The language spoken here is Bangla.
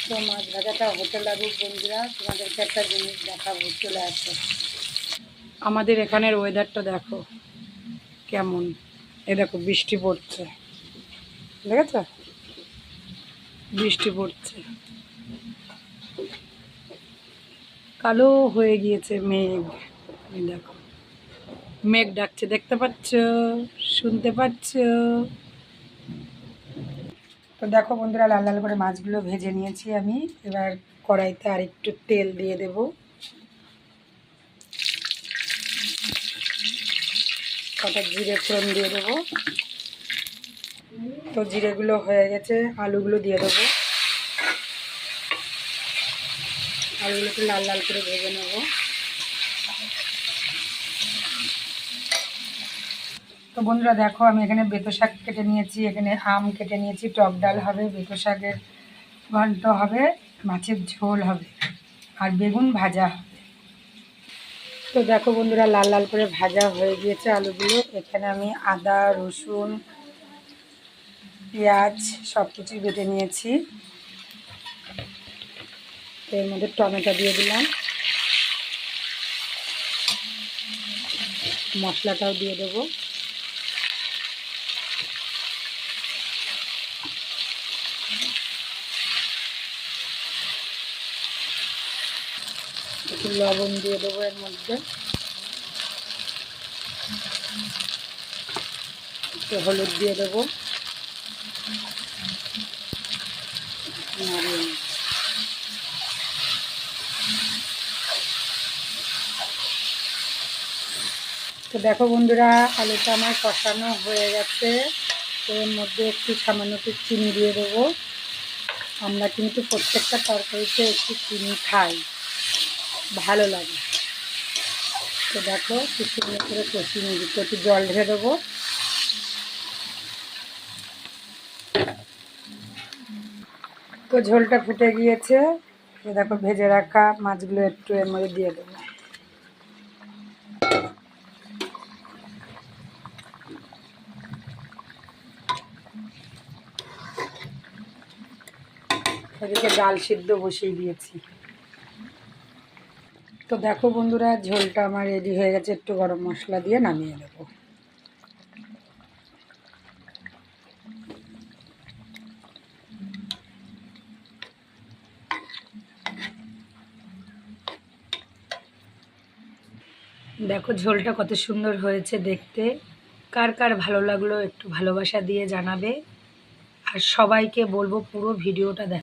তো মাছ ভাজাটা হতে লাগুক বন্ধুরা, তোমাদেরকে একটা জিনিস দেখাবো, চলে আসো। আমাদের এখানের ওয়েদারটা দেখো কেমন, এ দেখো বৃষ্টি পড়ছে, দেখেছ বৃষ্টি পড়ছে, কালো হয়ে গিয়েছে মেঘ, এই দেখো মেঘ ডাকছে, দেখতে পাচ্ছ, শুনতে পাচ্ছ? তো দেখো বন্ধুরা, লাল লাল করে মাছগুলো ভেজে নিয়েছি আমি। এবার কড়াইতে আর একটু তেল দিয়ে দেব, কটা জিরে ফোড়ন দিয়ে দেবো। তো জিরেগুলো হয়ে গেছে, আলুগুলো দিয়ে দেবো। আলুগুলোকে লাল লাল করে ভেজে নেব। তো বন্ধুরা দেখো, আমি এখানে বেতো শাক কেটে নিয়েছি, এখানে আম কেটে নিয়েছি, টক ডাল হবে, বেতো শাকের ঘন্ট হবে, মাছের ঝোল হবে, আর বেগুন ভাজা হবে। তো দেখো বন্ধুরা, লাল লাল করে ভাজা হয়ে গিয়েছে আলুগুলো। এখানে আমি আদা, রসুন, পেঁয়াজ সব কিছুই বেটে নিয়েছি। এর মধ্যে টমেটো দিয়ে দিলাম, মশলাটাও দিয়ে দেবো। একটু লবণ দিয়ে দেবো এর মধ্যে, একটু হলুদ দিয়ে দেবো, নাড়িয়ে নেব। তো দেখো বন্ধুরা, আলুটা আমার কষানো হয়ে গেছে। তো এর মধ্যে একটু সামান্য একটু চিনি দিয়ে দেবো। আমরা কিন্তু প্রত্যেকটা তরকারিতে একটু চিনি খাই, ভালো লাগে। তো দেখো একটু সুন্দর করে কষিয়ে নিয়ে দিতে, একটু জল ঢেলে দেবো। তো ঝোলটা ফুটে গিয়েছে। তো দেখো ভেজে রাখা মাছগুলো একটু এর মধ্যে দিয়ে দেবো। এদিকে ডাল সিদ্ধ বসিয়ে দিয়েছি। তো দেখো বন্ধুরা, ঝোলটা আমার রেডি হয়ে গেছে, একটু গরম মশলা দিয়ে নামিয়ে দেবো। দেখো ঝোলটা কত সুন্দর হয়েছে দেখতে। কার কার ভালো লাগলো একটু ভালোবাসা দিয়ে জানাবে। আর সবাইকে বলবো পুরো ভিডিওটা দেখ।